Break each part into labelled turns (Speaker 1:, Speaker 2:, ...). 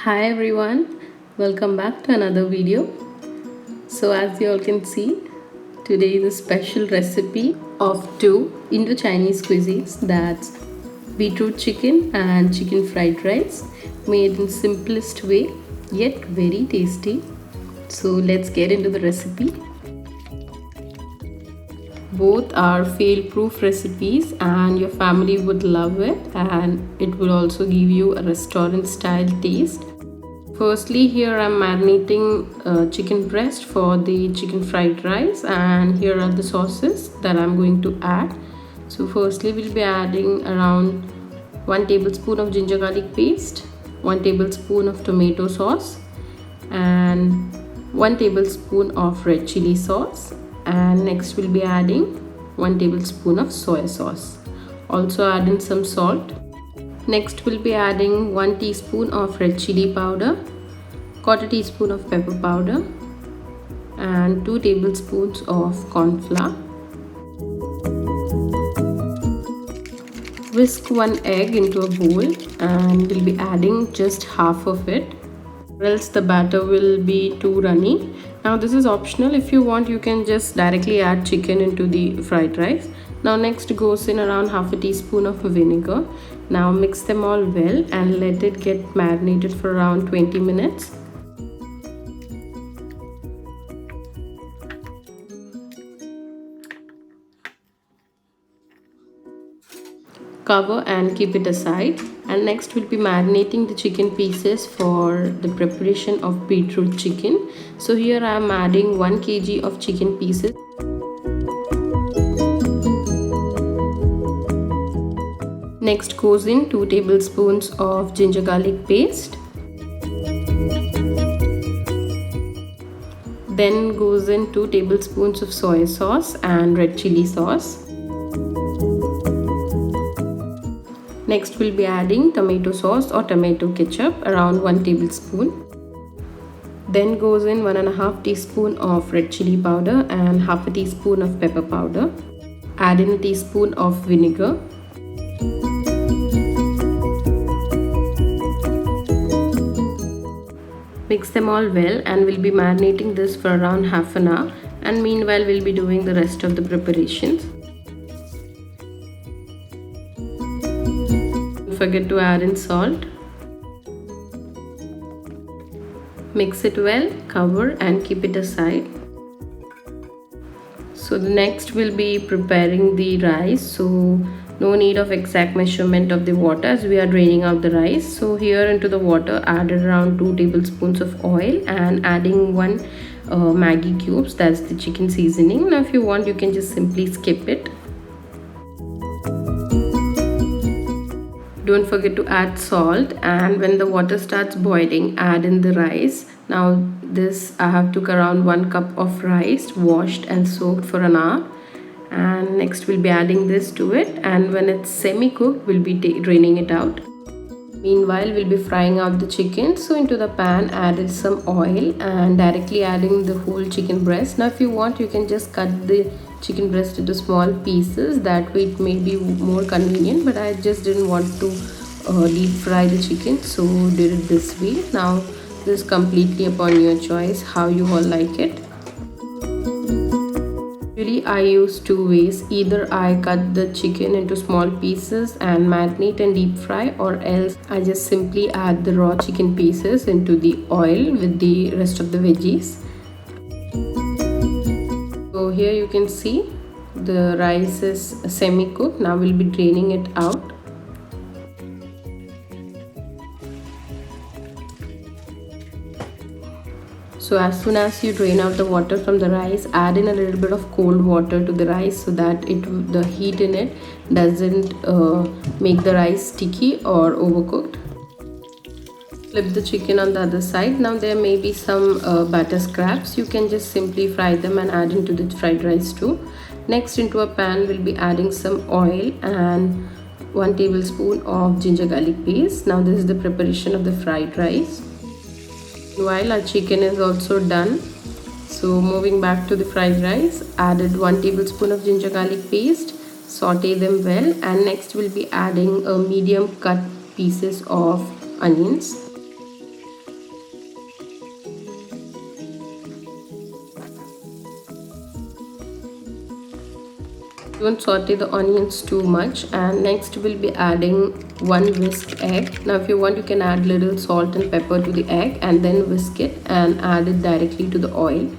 Speaker 1: Hi everyone, welcome back to another video. So as you all can see, today is a special recipe of two Indo Chinese cuisines, that's beetroot chicken and chicken fried rice, made in simplest way yet very tasty. So let's get into the recipe. Both are fail-proof recipes and your family would love it, and it will also give you a restaurant style taste. Firstly, here I'm marinating chicken breast for the chicken fried rice, and here are the sauces that I'm going to add. So firstly, we'll be adding around 1 tablespoon of ginger garlic paste, 1 tablespoon of tomato sauce, and 1 tablespoon of red chili sauce, and next we'll be adding 1 tablespoon of soy sauce. Also add in some salt. Next we'll be adding 1 teaspoon of red chili powder, 1/4 teaspoon of pepper powder, and 2 tablespoons of corn flour. Whisk 1 egg into a bowl and we'll be adding just half of it, or else the batter will be too runny. Now this is optional. If you want, you can just directly add chicken into the fried rice. Now next goes in around half a teaspoon of vinegar. Now mix them all well and let it get marinated for around 20 minutes. Cover and keep it aside, and next we'll be marinating the chicken pieces for the preparation of beetroot chicken. So here I am adding 1 kg of chicken pieces. Next goes in 2 tablespoons of ginger garlic paste. Then goes in 2 tablespoons of soy sauce and red chili sauce. Next we'll be adding tomato sauce or tomato ketchup, around 1 tablespoon. Then goes in 1.5 teaspoon of red chili powder and half a teaspoon of pepper powder. Add in a teaspoon of vinegar. Mix them all well and we'll be marinating this for around half an hour, and meanwhile we'll be doing the rest of the preparations. Don't forget to add in salt. Mix it well, cover and keep it aside. So the next we'll be preparing the rice. So no need of exact measurement of the water as we are draining out the rice. So here into the water added around 2 tablespoons of oil and adding 1 Maggi cubes, that's the chicken seasoning. Now if you want, you can just simply skip it. Don't forget to add salt, and when the water starts boiling, add in the rice. Now this I have took around 1 cup of rice, washed and soaked for an hour. And next we'll be adding this to it, and when it's semi-cooked we'll be draining it out. Meanwhile we'll be frying out the chicken. So into the pan added some oil and directly adding the whole chicken breast. Now if you want, you can just cut the chicken breast into small pieces, that way it may be more convenient, but I just didn't want to deep fry the chicken, so did it this way. Now this is completely upon your choice how you all like it. Usually I use 2 ways. Either I cut the chicken into small pieces and marinate and deep fry, or else I just simply add the raw chicken pieces into the oil with the rest of the veggies. So here you can see the rice is semi-cooked. Now we'll be draining it out. So as soon as you drain out the water from the rice, add in a little bit of cold water to the rice so that the heat in it doesn't make the rice sticky or overcooked. Flip the chicken on the other side. Now there may be some batter scraps. You can just simply fry them and add into the fried rice too. Next into a pan we'll be adding some oil and 1 tablespoon of ginger garlic paste. Now this is the preparation of the fried rice. While our chicken is also done, so moving back to the fried rice, added 1 tablespoon of ginger garlic paste, saute them well, and next we'll be adding a medium cut pieces of onions. Don't saute the onions too much, and next we'll be adding one whisked egg. Now if you want, you can add little salt and pepper to the egg and then whisk it and add it directly to the oil.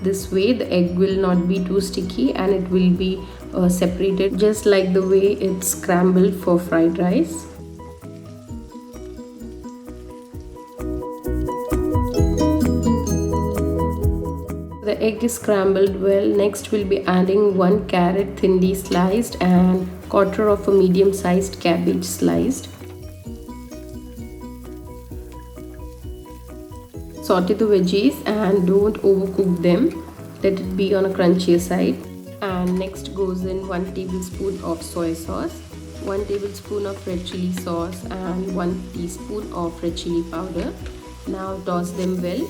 Speaker 1: This way the egg will not be too sticky and it will be separated just like the way it's scrambled for fried rice. The egg is scrambled well. Next we'll be adding one carrot thinly sliced and quarter of a medium-sized cabbage sliced. Saute the veggies and don't overcook them. Let it be on a crunchier side. And next goes in 1 tablespoon of soy sauce, 1 tablespoon of red chilli sauce and 1 teaspoon of red chilli powder. Now toss them well.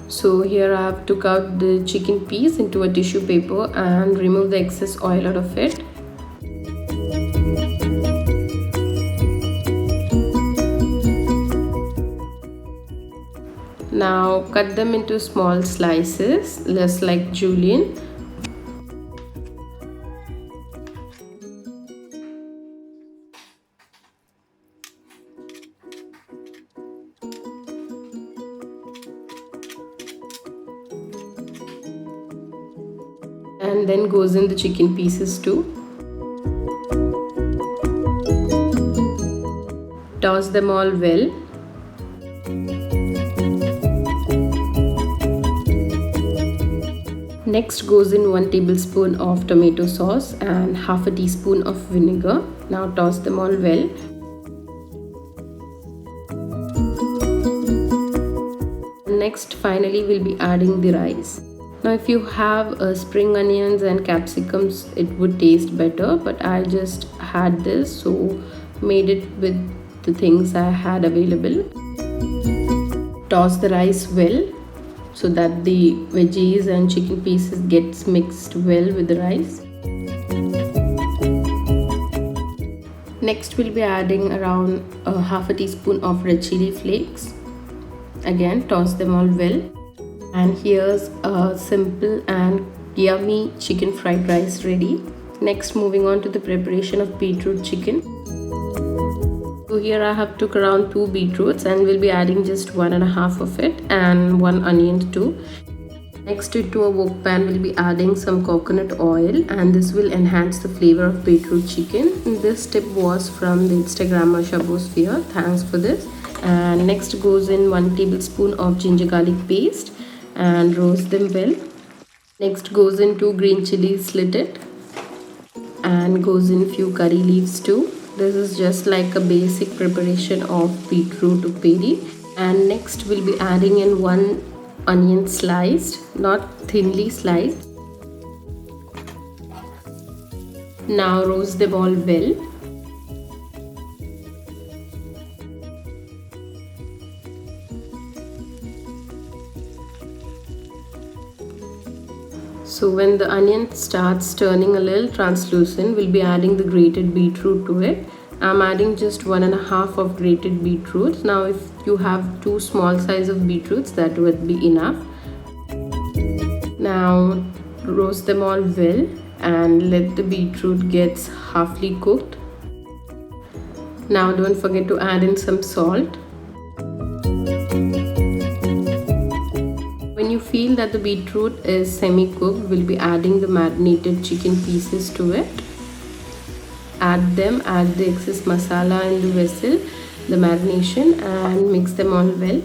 Speaker 1: So here I have took out the chicken piece into a tissue paper and remove the excess oil out of it. Now cut them into small slices, just like julienne. And then goes in the chicken pieces too. Toss them all well. Next goes in 1 tablespoon of tomato sauce and half a teaspoon of vinegar. Now toss them all well. Next, finally, we'll be adding the rice. Now if you have spring onions and capsicums, it would taste better, but I just had this, so made it with the things I had available. Toss the rice well so that the veggies and chicken pieces gets mixed well with the rice. Next we'll be adding around half a teaspoon of red chilli flakes. Again, toss them all well. And here's a simple and yummy chicken fried rice ready. Next, moving on to the preparation of beetroot chicken. So here I have took around 2 beetroots and we'll be adding just 1.5 of it and 1 onion too. Next, to a wok pan we'll be adding some coconut oil and this will enhance the flavor of beetroot chicken. This tip was from the Instagrammer Shabosphere. Thanks for this. And next goes in 1 tablespoon of ginger garlic paste and roast them well. Next goes in 2 green chilies slitted and goes in few curry leaves too. This is just like a basic preparation of beetroot peri. And next we'll be adding in 1 onion sliced, not thinly sliced. Now roast them all well. So when the onion starts turning a little translucent, we'll be adding the grated beetroot to it. I'm adding just 1.5 of grated beetroot. Now if you have 2 small size of beetroots, that would be enough. Now roast them all well and let the beetroot gets halfly cooked. Now don't forget to add in some salt. When you feel that the beetroot is semi-cooked, we'll be adding the marinated chicken pieces to it. Add the excess masala in the vessel, the marination, and mix them all well.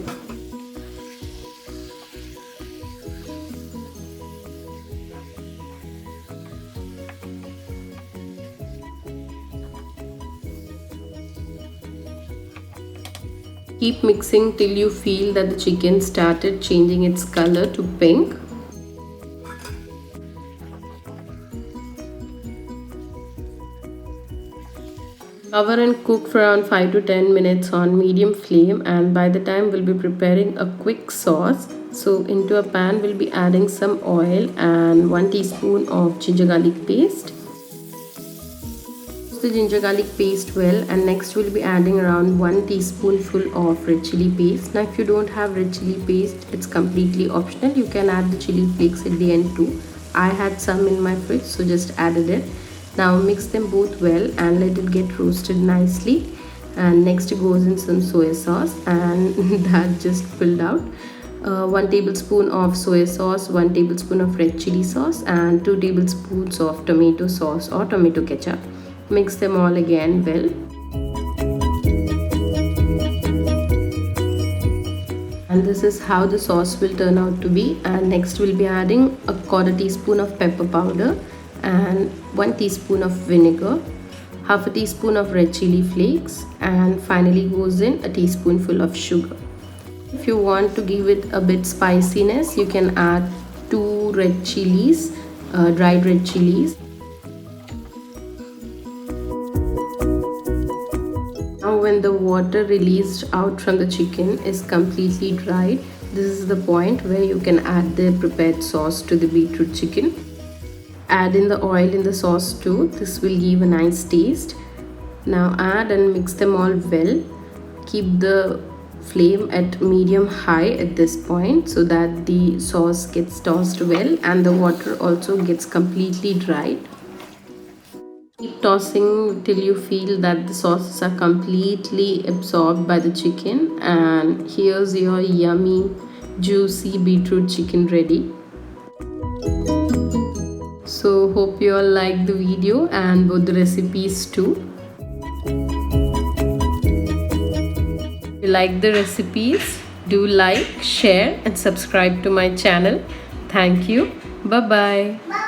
Speaker 1: Keep mixing till you feel that the chicken started changing its color to pink. Cover and cook for around 5 to 10 minutes on medium flame, and by the time we'll be preparing a quick sauce. So into a pan we'll be adding some oil and 1 teaspoon of ginger garlic paste. the ginger garlic paste well, and next we'll be adding around 1 teaspoonful of red chili paste. Now if you don't have red chili paste, it's completely optional. You can add the chili flakes at the end too. I had some in my fridge, so just added it. Now mix them both well and let it get roasted nicely. And next goes in some soy sauce, and that just spilled out. 1 tablespoon of soy sauce, 1 tablespoon of red chili sauce, and 2 tablespoons of tomato sauce or tomato ketchup. Mix them all again well. And this is how the sauce will turn out to be. And next we'll be adding a 1/4 teaspoon of pepper powder and 1 teaspoon of vinegar, half a teaspoon of red chili flakes, and finally goes in a teaspoonful of sugar. If you want to give it a bit spiciness, you can add 2 red chilies, dried red chilies. Now when the water released out from the chicken is completely dried, this is the point where you can add the prepared sauce to the beetroot chicken. Add in the oil in the sauce too. This will give a nice taste. Now add and mix them all well. Keep the flame at medium high at this point so that the sauce gets tossed well and the water also gets completely dried. Keep tossing till you feel that the sauces are completely absorbed by the chicken, and here's your yummy juicy beetroot chicken ready. So hope you all liked the video and both the recipes too. If you like the recipes, do like, share and subscribe to my channel. Thank you. Bye bye.